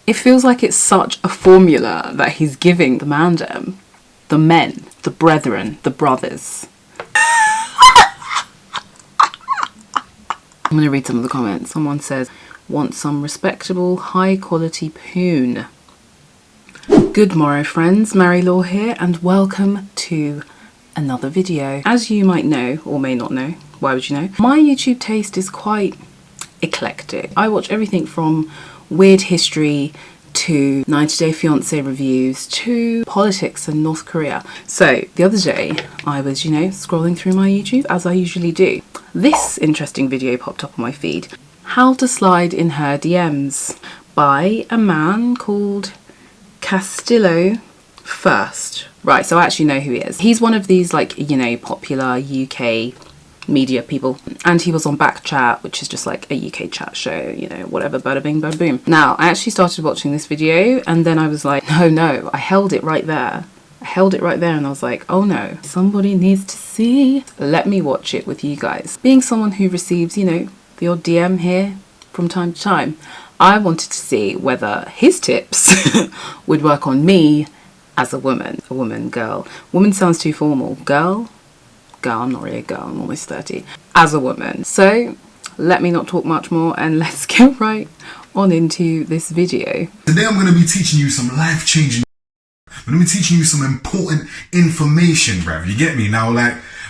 It feels like it's such a formula that he's giving the mandem, the men, the brethren, the brothers. I'm going to read some of the comments. Someone says, want some respectable, high quality poon. Good morrow friends, Marie-Laure here and welcome to another video. As you might know, or may not know, why would you know? My YouTube taste is quite eclectic. I watch everything from weird history to 90 Day Fiancé reviews to politics and North Korea. So the other day I was, scrolling through my YouTube as I usually do. This interesting video popped up on my feed. How to Slide in Her DMs by a man called CASTILLO first. Right, so I actually know who he is. He's one of these popular UK media people, and he was on Backchat, which is just like a UK chat show, whatever, bada bing bada boom. Now I actually started watching this video and then I was like, no, I held it right there and I was like, oh no, somebody needs to see, let me watch it with you guys. Being someone who receives the odd DM here from time to time, I wanted to see whether his tips would work on me as a woman, girl. Woman sounds too formal. Girl, I'm not really a girl, I'm almost 30. As a woman. So let me not talk much more and let's get right on into this video. Today I'm going to be teaching you some life-changing, I'm going to be teaching you some important information, bruv. You get me? Now,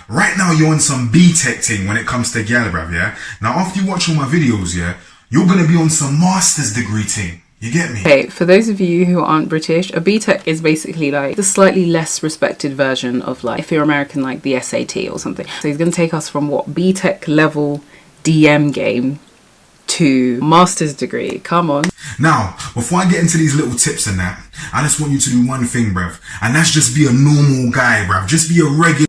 right now you're on some B-Tech thing when it comes to gal, bruv, yeah? Now after you watch all my videos, yeah, you're going to be on some master's degree thing. You get me? Okay, for those of you who aren't British, a B-Tech is basically like the slightly less respected version of if you're American, like the SAT or something. So he's going to take us from what, B-Tech level DM game to master's degree. Come on. Now, before I get into these little tips and that, I just want you to do one thing, bruv. And that's just be a normal guy, bruv. Just be a regular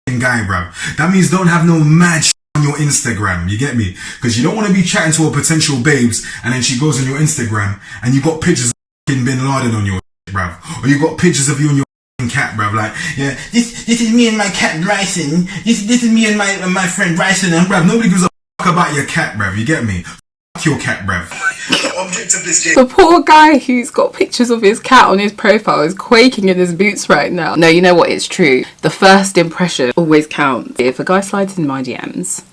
guy, bruv. That means don't have no mad on your Instagram, you get me? Because you don't want to be chatting to a potential babes and then she goes on your Instagram and you got pictures of Bin Laden on your bruv, or you got pictures of you and your cat, bruv, like, yeah, this is me and my cat Bryson, this is me and my friend Bryson, and bruv, nobody gives a fuck about your cat, bruv, you get me? Fuck your cat, bruv. The object of this game. The poor guy who's got pictures of his cat on his profile is quaking in his boots right now. No, you know what, it's true. The first impression always counts. If a guy slides in my DMs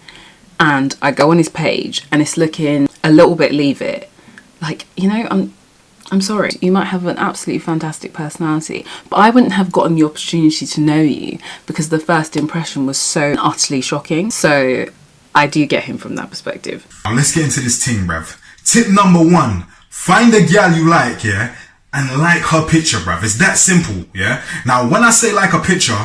and I go on his page and it's looking a little bit leave it, I'm sorry, you might have an absolutely fantastic personality, but I wouldn't have gotten the opportunity to know you because the first impression was so utterly shocking. So I do get him from that perspective. Now let's get into this thing, bruv. Tip number 1, find a gal you like, yeah, and like her picture, bruv. It's that simple, yeah? Now when I say like a picture,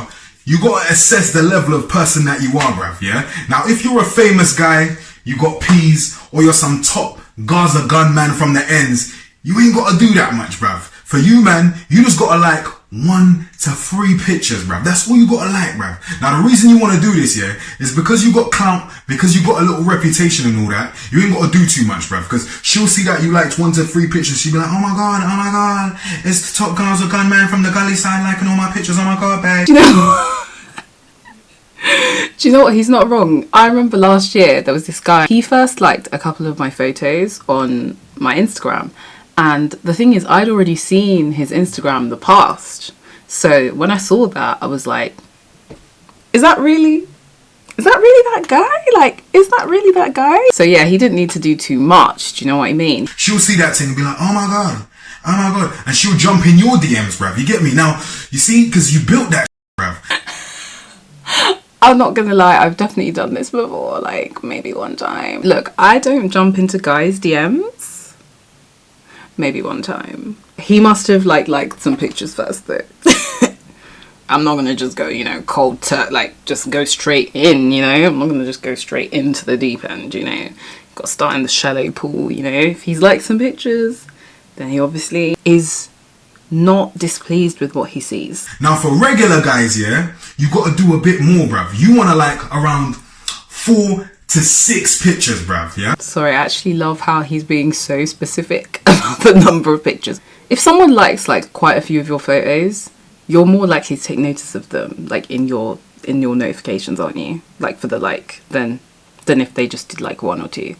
you gotta assess the level of person that you are, bruv, yeah? Now if you're a famous guy, you got peas, or you're some top Gaza gunman from the ends, you ain't gotta do that much, bruv. For you, man, you just gotta like 1 to 3 pictures, bruv. That's all you gotta like, bruv. Now the reason you wanna do this, yeah, is because you got clout, because you got a little reputation and all that, you ain't gotta do too much, bruv. Because she'll see that you liked 1 to 3 pictures, she'll be like, oh my god, it's the top Gaza gunman from the gully side liking all my pictures, oh my god, babe. Do you know what? He's not wrong. I remember last year there was this guy, he first liked a couple of my photos on my Instagram, and the thing is I'd already seen his Instagram in the past, so when I saw that I was like, is that really that guy? Is that really that guy? So yeah, he didn't need to do too much. Do you know what I mean? She'll see that thing and be like, oh my god, and she'll jump in your DMs, bruv. You get me? Now you see, because you built that bruv. I'm not gonna lie, I've definitely done this before, maybe one time. Look, I don't jump into guys' DMs. Maybe one time. He must have liked some pictures first though. I'm not gonna just go, cold just go straight in, I'm not gonna just go straight into the deep end, Gotta start in the shallow pool, If he's liked some pictures, then he obviously is not displeased with what he sees. Now for regular guys, yeah, you gotta do a bit more, bruv. You wanna around 4 to 6 pictures, bruv, yeah? Sorry, I actually love how he's being so specific about the number of pictures. If someone likes quite a few of your photos, you're more likely to take notice of them in your notifications, aren't you? For the than if they just did 1 or 2.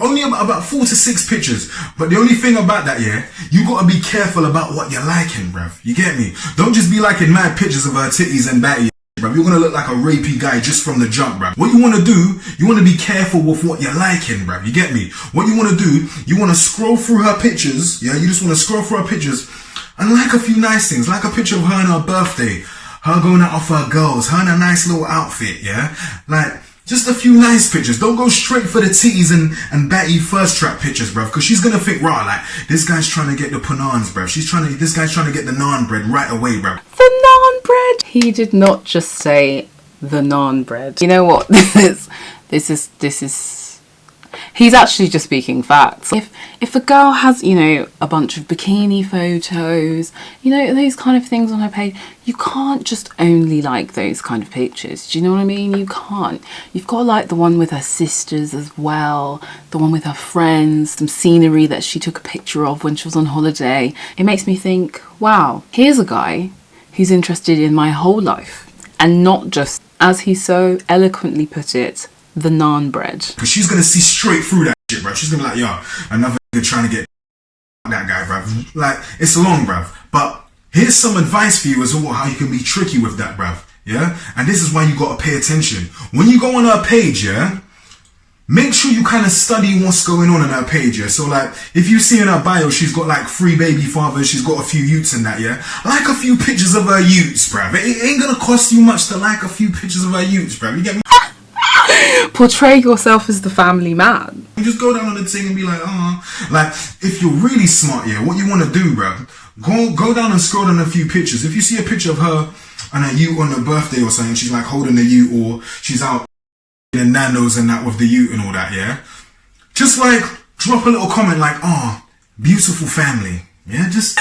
Only about 4 to 6 pictures. But the only thing about that, yeah, you gotta be careful about what you're liking, bruv. You get me? Don't just be liking mad pictures of her titties and batty, bruv. You're gonna look like a rapey guy just from the jump, bruv. What you wanna do, you wanna be careful with what you're liking, bruv. You get me? What you wanna do, you wanna scroll through her pictures, yeah? You just wanna scroll through her pictures and like a few nice things. Like a picture of her on her birthday, her going out with her girls, her in a nice little outfit, yeah? Like, just a few nice pictures. Don't go straight for the titties and batty first trap pictures, bruv. Because she's gonna think, right, like, this guy's trying to get the panans, bruv. This guy's trying to get the naan bread right away, bruv. The naan bread! He did not just say the naan bread. You know what? This is he's actually just speaking facts. If a girl has, you know, a bunch of bikini photos, you know, those kind of things on her page, you can't just only like those kind of pictures. Do you know what I mean? You can't. You've got to like the one with her sisters as well, the one with her friends, some scenery that she took a picture of when she was on holiday. It makes me think, wow, here's a guy who's interested in my whole life and not just, as he so eloquently put it, the naan bread. Because she's gonna see straight through that shit, bruv. She's gonna be like, yo, another nigga trying to get that guy, bruv. Like, it's long, bruv. But here's some advice for you as well, how you can be tricky with that, bruv. Yeah? And this is why you gotta pay attention. When you go on her page, yeah, make sure you kind of study what's going on her page, yeah? So, like, if you see in her bio, she's got, like, 3 baby fathers, she's got a few utes and that, yeah? Like a few pictures of her utes, bruv. It ain't gonna cost you much to like a few pictures of her utes, bruv. You get me? Portray yourself as the family man. You just go down on the thing and be like, oh. Like, if you're really smart, yeah, what you want to do, bruv, go down and scroll down a few pictures. If you see a picture of her and a ute on her birthday or something, she's like holding the ute, or she's out in Nando's and that with the ute and all that, yeah? Just like, drop a little comment like, oh, beautiful family. Yeah, just...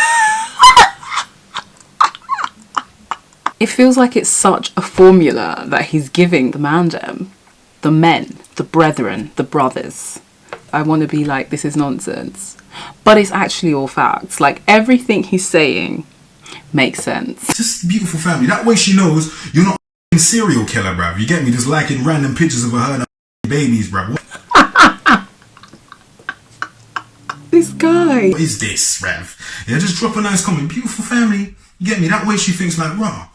It feels like it's such a formula that he's giving the mandem, the men, the brethren, the brothers. I want to be like, this is nonsense. But it's actually all facts. Like, everything he's saying makes sense. Just beautiful family. That way she knows you're not a serial killer, bruv. You get me? Just liking random pictures of her and her babies, bruv. This guy. What is this, Rev? Yeah, just drop a nice comment. Beautiful family. You get me? That way she thinks like, raw.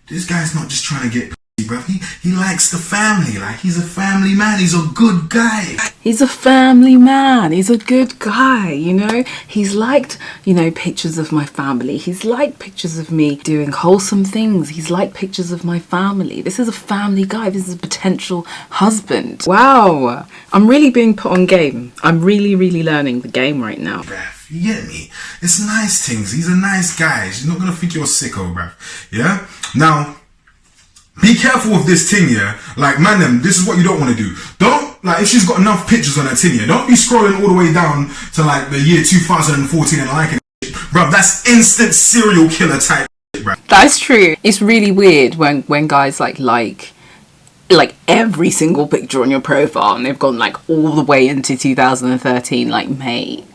This guy's not just trying to get pussy, bruv. He likes the family. Like, he's a family man. He's a good guy. He's a family man. He's a good guy, you know? He's liked, you know, pictures of my family. He's liked pictures of me doing wholesome things. He's liked pictures of my family. This is a family guy. This is a potential husband. Wow. I'm really being put on game. I'm really, really learning the game right now. Bruv, you get me? It's nice things. He's a nice guy. He's not going to think you're a sicko, bruv. Yeah? Now, be careful with this thing, yeah? Like, man, them, this is what you don't want to do. Don't, like, if she's got enough pictures on her thing, yeah, don't be scrolling all the way down to, like, the year 2014 and liking shit. Bruv, that's instant serial killer type shit, bruv. That's true. It's really weird when guys, like every single picture on your profile and they've gone, like, all the way into 2013. Like, mate,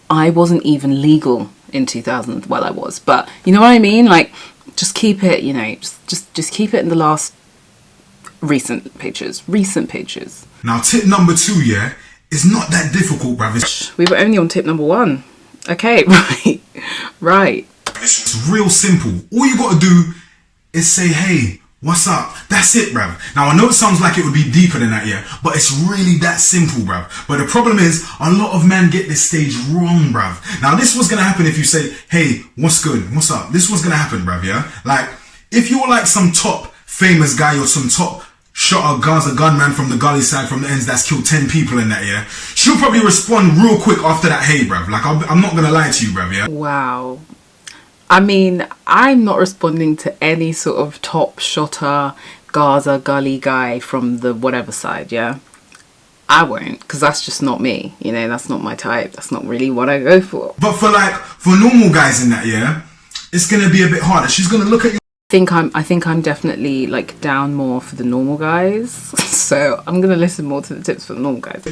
I wasn't even legal in 2000. Well, I was, but you know what I mean? Like, just keep it, you know, just keep it in the last recent pictures. Now, tip number 2, yeah, is not that difficult, bruv. We were only on tip number 1. Okay, right. It's real simple. All you gotta do is say, hey, what's up? That's it, bruv. Now, I know it sounds like it would be deeper than that, yeah, but it's really that simple, bruv. But the problem is, a lot of men get this stage wrong, bruv. Now, this was gonna happen if you say, hey, what's good? What's up? This was gonna happen, bruv, yeah? Like, if you're like some top famous guy or some top shot a Gaza gunman from the gully side from the ends that's killed 10 people in that, yeah, she'll probably respond real quick after that, hey, bruv. Like, I'm not gonna lie to you, bruv, yeah? Wow. I mean, I'm not responding to any sort of top shotter Gaza gully guy from the whatever side, yeah? I won't, because that's just not me, you know, that's not my type, that's not really what I go for. But for normal guys in that, yeah, it's gonna be a bit harder. She's gonna look at you. I think I'm definitely, like, down more for the normal guys, so I'm gonna listen more to the tips for the normal guys.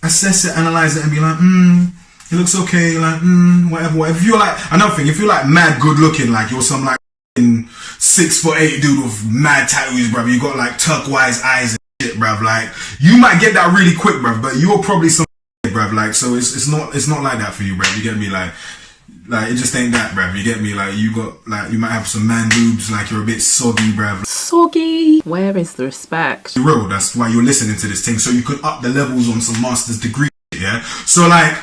Assess it, analyze it, and be like, it looks okay, like, whatever. If you're like, another thing, if you're like mad good looking, like you're some like 6'8" dude with mad tattoos, bruv, you got like turquoise eyes and shit, bruv, like, you might get that really quick, bruv, but you're probably some bruv. Like, so it's not like that for you, bruv. You get me? Like it just ain't that, bruv. You get me? Like, you got, like, you might have some man boobs, like, you're a bit soggy, bruv. Soggy? Where is the respect? Real, that's why you're listening to this thing, so you could up the levels on some master's degree, yeah? So, like,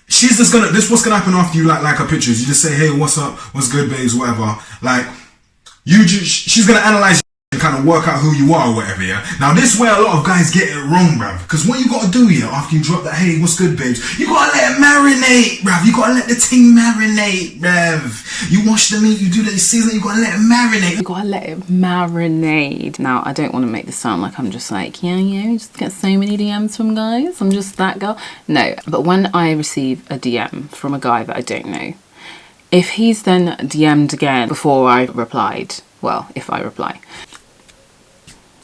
she's just gonna, what's gonna happen after you like her pictures. You just say, hey, what's up, what's good, babes, whatever. Like, she's gonna analyze you and kind of work out who you are or whatever, yeah? Now, this is where a lot of guys get it wrong, bruv. Because what you gotta do, yeah, after you drop that, hey, what's good, babes, you gotta let it marinate, bruv. You gotta let the ting marinate, bruv. You wash the meat, you do the seasoning, you gotta let it marinate. You gotta let it marinate. Now, I don't want to make this sound like I'm just like, yeah, just get so many DMs from guys. I'm just that girl. No, but when I receive a DM from a guy that I don't know, if he's then DM'd again before I replied, well, if I reply,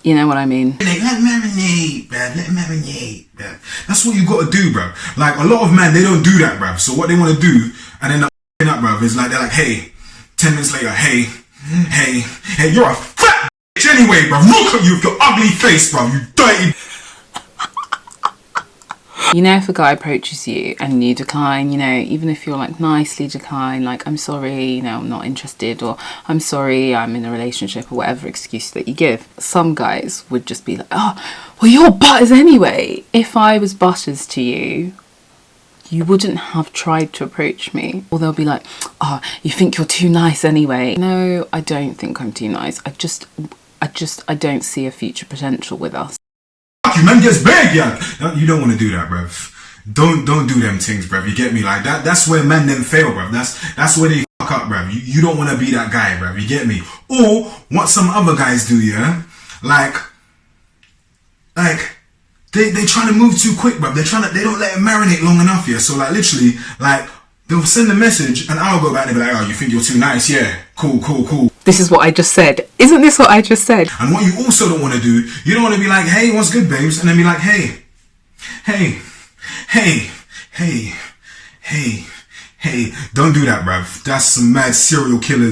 you know what I mean? Let it marinate, bruv. Let it marinate, bruv. That's what you gotta do, bruv. Like, a lot of men, they don't do that, bruv. So what they wanna do, and then the up, bruv, is like, they're like, hey, 10 minutes later, hey, you're a fat bitch anyway, bruv. Look at you with your ugly face, bruv. You dirty. You know, if a guy approaches you and you decline, you know, even if you're like nicely decline, like, I'm sorry, you know, I'm not interested, or I'm sorry, I'm in a relationship, or whatever excuse that you give. Some guys would just be like, oh, well, you're butters anyway. If I was butters to you, you wouldn't have tried to approach me. Or they'll be like, oh, you think you're too nice anyway. No, I don't think I'm too nice. I don't see a future potential with us. You man gets big, yeah. You don't want to do that, bruv. Don't do them things, bruv. You get me? Like, that's where men then fail, bruv. That's where they fuck up, bruv. You don't want to be that guy, bruv. You get me? Or what some other guys do, yeah? Like they trying to move too quick, bruv. They don't let it marinate long enough, yeah. So like, literally, like, they'll send a message and I'll go back and they'll be like, oh, you think you're too nice? Yeah, cool. This is what I just said. Isn't this what I just said? And what you also don't want to do, you don't want to be like, hey, what's good, babes? And then be like, hey. Don't do that, bruv. That's some mad serial killer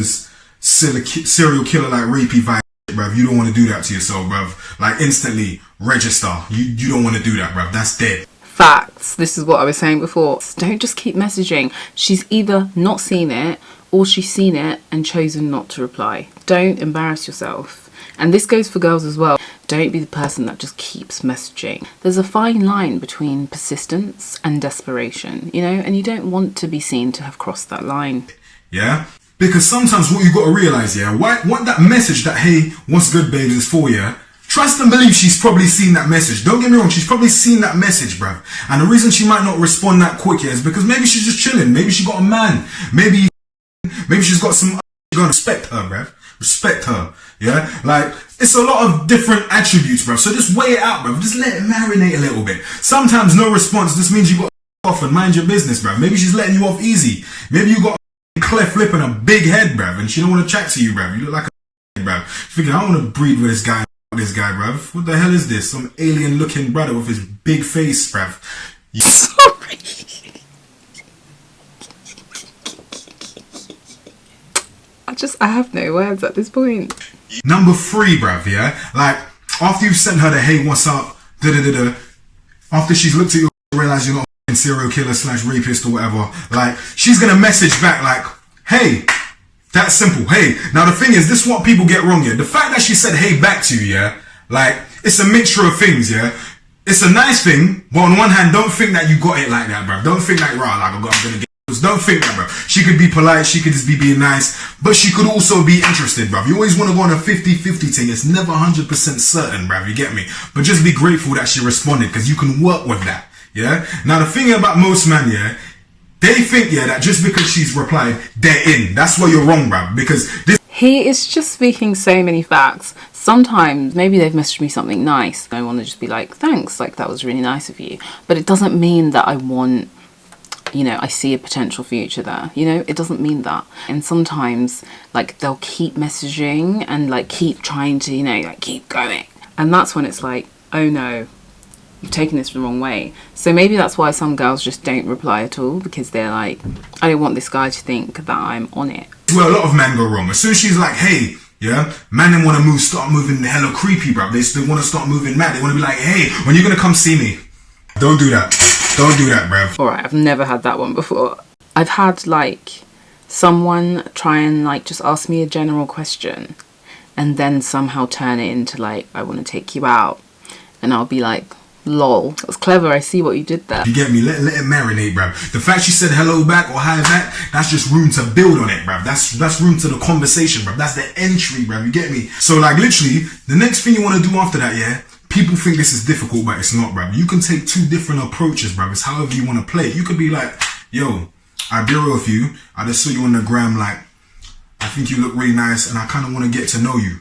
like rapey vibe, bruv. You don't want to do that to yourself, bruv. Like, instantly register. You don't want to do that, bruv. That's dead. Facts. This is what I was saying before. Don't just keep messaging. She's either not seen it or she's seen it and chosen not to reply. Don't embarrass yourself. And this goes for girls as well. Don't be the person that just keeps messaging. There's a fine line between persistence and desperation, you know, and you don't want to be seen to have crossed that line. Yeah? Because sometimes what you got to realize, yeah, what that message that, hey, what's good, babes, is for, yeah, trust and believe she's probably seen that message. Don't get me wrong, she's probably seen that message, bruv. And the reason she might not respond that quick, yeah, is because maybe she's just chilling. Maybe she got a man. Maybe she's got some... You're gonna respect her, bruv. Respect her, yeah? Like, it's a lot of different attributes, bruv. So just weigh it out, bruv. Just let it marinate a little bit. Sometimes no response just means you got to off and mind your business, bruv. Maybe she's letting you off easy. Maybe you got a cleft lip and a big head, bruv, and she don't want to chat to you, bruv. You look like a bruv. Thinking, I want to breed with this guy, bruv. What the hell is this? Some alien-looking brother with his big face, bruv. Sorry. I have no words at this point. Number 3, bruv, yeah? Like, after you've sent her the, hey, what's up, after she's looked at you and realised you're not a serial killer / rapist or whatever, like, she's gonna message back like, hey, that's simple, hey. Now the thing is, this is what people get wrong, yeah? The fact that she said hey back to you, yeah? Like, it's a mixture of things, yeah? It's a nice thing, but on one hand, don't think that you got it like that, bruv. Don't think like, rah, like, I'm gonna get... Don't think that, bro. She could be polite, she could just be being nice, but she could also be interested, bro. You always want to go on a 50-50 thing. It's never 100% certain, bro. You get me? But just be grateful that she responded, because you can work with that, yeah? Now, the thing about most men, yeah, they think, yeah, that just because she's replied, they're in. That's where you're wrong, bro, because this... He is just speaking so many facts. Sometimes, maybe they've messaged me something nice. I want to just be like, thanks, like, that was really nice of you. But it doesn't mean that I want... you know, I see a potential future there, you know, it doesn't mean that. And sometimes, like, they'll keep messaging and, like, keep trying to, you know, like, keep going. And that's when it's like, oh no, you've taken this the wrong way. So maybe that's why some girls just don't reply at all, because they're like, I don't want this guy to think that I'm on it. Well, a lot of men go wrong. As soon as she's like, hey, yeah, man, they want to start moving hella creepy, bro. They want to start moving mad. They want to be like, hey, when you're going to come see me? Don't do that. Don't do that, bruv. Alright, I've never had that one before. I've had like someone try and like just ask me a general question and then somehow turn it into like, I want to take you out. And I'll be like, lol, that's clever, I see what you did there. You get me? Let it marinate, bruv. The fact she said hello back or hi back, that's just room to build on it, bruv. That's room to the conversation, bruv. That's the entry, bruv. You get me? So like literally, the next thing you want to do after that, yeah? People think this is difficult, but it's not, bruv. You can take two different approaches, bruv. It's however you want to play it. You could be like, yo, I'll be real with you. I just saw you on the gram, like, I think you look really nice and I kind of want to get to know you.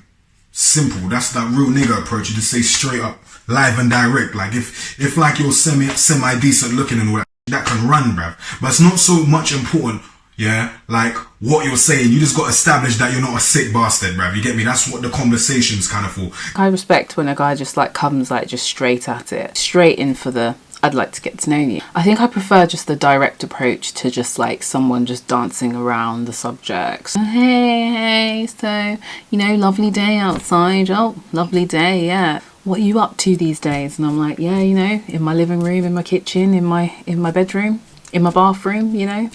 Simple. That's that real nigga approach. You just say straight up, live and direct. Like if like you're semi-decent looking and all that can run, bruv. But it's not so much important, yeah, like what you're saying. You just got to establish that you're not a sick bastard, bruv. You get me? That's what the conversation's kind of for. I respect when a guy just like comes like just straight at it. Straight in for the, I'd like to get to know you. I think I prefer just the direct approach to just like someone just dancing around the subjects. Hey, so, you know, lovely day outside. Oh, lovely day, yeah. What are you up to these days? And I'm like, yeah, you know, in my living room, in my kitchen, in my bedroom, in my bathroom, you know.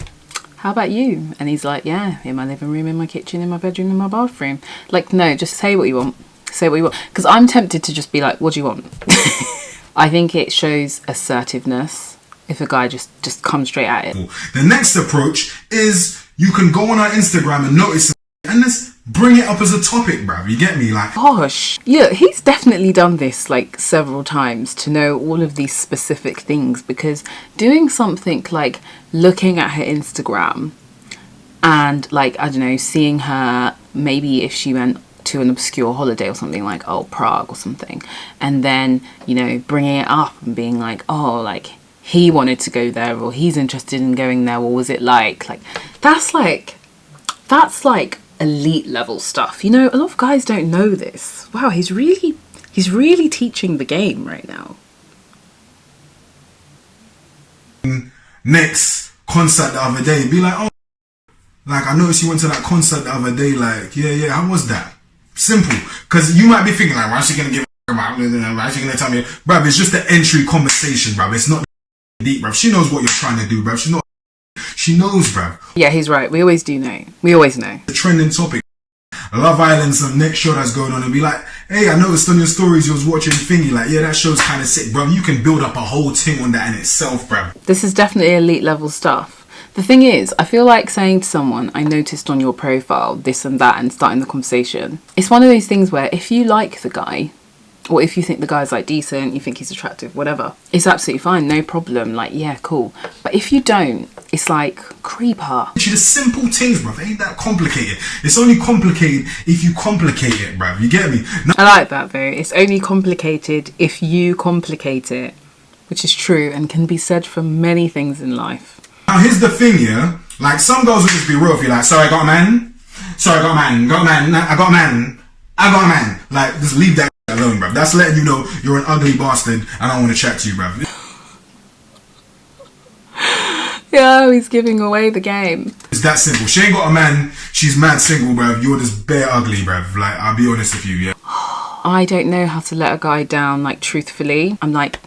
How about you? And he's like, yeah, in my living room, in my kitchen, in my bedroom, in my bathroom. Like, no, just say what you want. Say what you want. Because I'm tempted to just be like, what do you want? I think it shows assertiveness if a guy just comes straight at it. The next approach is you can go on our Instagram and notice and let's bring it up as a topic, bruv. You get me? Like, gosh, yeah, he's definitely done this like several times to know all of these specific things, because doing something like looking at her Instagram and like, I don't know, seeing her, maybe if she went to an obscure holiday or something like, oh, Prague or something, and then, you know, bringing it up and being like, oh, like he wanted to go there or he's interested in going there, what was it like that's like elite level stuff, you know. A lot of guys don't know this. Wow, he's really teaching the game right now. Next concert the other day, be like, oh, like I noticed you went to that concert the other day, like yeah, how was that? Simple. Because you might be thinking like, why is she gonna give a about? Why is she gonna tell me? Bruv, it's just the entry conversation, bruv. It's not deep, bruv. She knows what you're trying to do, bruv. She knows, bruv. Yeah, he's right. We always do know. We always know. The trending topic, Love Island, some next show that's going on, and be like, hey, I noticed on your stories you was watching Thingy, like, yeah, that show's kind of sick, bruv. You can build up a whole thing on that in itself, bruv. This is definitely elite level stuff. The thing is, I feel like saying to someone, I noticed on your profile this and that, and starting the conversation. It's one of those things where if you like the guy, or if you think the guy's like decent, you think he's attractive, whatever, it's absolutely fine, no problem, like, yeah, cool. But if you don't, it's like, creeper. It's just simple things, bruv. It ain't that complicated. It's only complicated if you complicate it, bruv. You get me? I like that though. It's only complicated if you complicate it, which is true and can be said for many things in life. Now here's the thing, yeah? Like, some girls will just be real with you, like, sorry, I got a man. Sorry, I got a man. Got a man. I got a man. I got a man. Like, just leave that alone, bruv. That's letting you know you're an ugly bastard and I don't want to chat to you, bruv. Yeah, he's giving away the game. It's that simple. She ain't got a man. She's mad single, bruv. You're just bare ugly, bruv. Like, I'll be honest with you, yeah? I don't know how to let a guy down, like, truthfully. I'm like,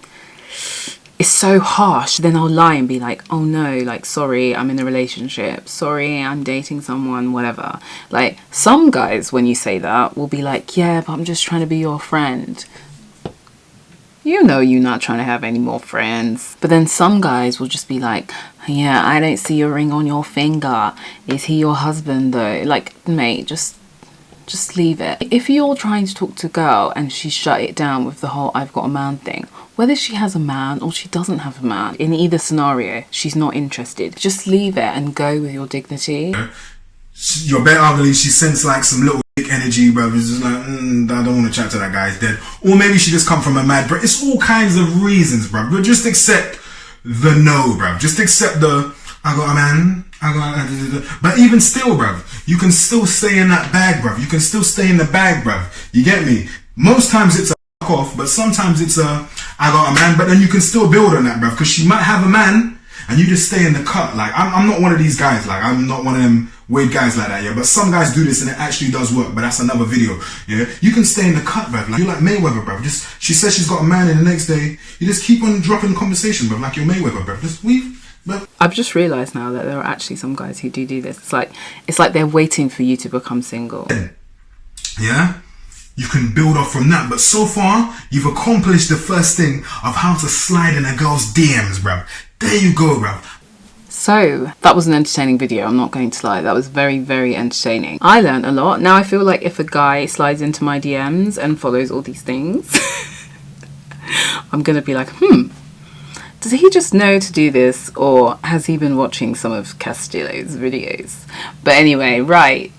it's so harsh. Then I'll lie and be like, oh no, like, sorry, I'm in a relationship. Sorry, I'm dating someone, whatever. Like, some guys, when you say that, will be like, yeah, but I'm just trying to be your friend. You know you're not trying to have any more friends. But then some guys will just be like, yeah, I don't see a ring on your finger. Is he your husband though? Like, mate, just leave it. If you're trying to talk to a girl and she shut it down with the whole I've got a man thing, whether she has a man or she doesn't have a man, in either scenario, she's not interested. Just leave it and go with your dignity. You're bare ugly. She sends like some little dick energy, bruv. It's just like, I don't want to chat to that guy. He's dead. Or maybe she just come from a mad, bruv. It's all kinds of reasons, bruv. But just accept the no, bruv. Just accept the, I got a man. But even still, bruv, you can still stay in that bag, bruv. You can still stay in the bag, bruv. You get me? Most times it's a fuck off, but sometimes it's a, I got a man. But then you can still build on that, bruv. Because she might have a man, and you just stay in the cut. Like, I'm not one of these guys. Like, I'm not one of them weird guys like that, yeah. But some guys do this and it actually does work. But that's another video, yeah. You can stay in the cut, bruv. Like, you're like Mayweather, bruv. Just, she says she's got a man, and the next day you just keep on dropping conversation, bruv. Like you're Mayweather, bruv. Just weave. I've just realised now that there are actually some guys who do this. It's like they're waiting for you to become single. Yeah, you can build off from that. But so far, you've accomplished the first thing of how to slide in a girl's DMs, bruv. There you go, bruv. So that was an entertaining video, I'm not going to lie. That was very, very entertaining. I learned a lot. Now I feel like if a guy slides into my DMs and follows all these things, I'm going to be like, does he just know to do this, or has he been watching some of Castillo's videos? But anyway, right.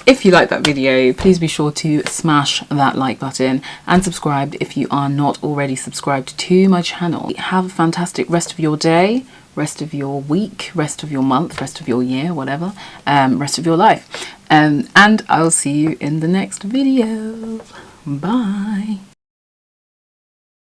If you like that video, please be sure to smash that like button and subscribe if you are not already subscribed to my channel. Have a fantastic rest of your day, rest of your week, rest of your month, rest of your year, whatever, rest of your life. And I'll see you in the next video. Bye.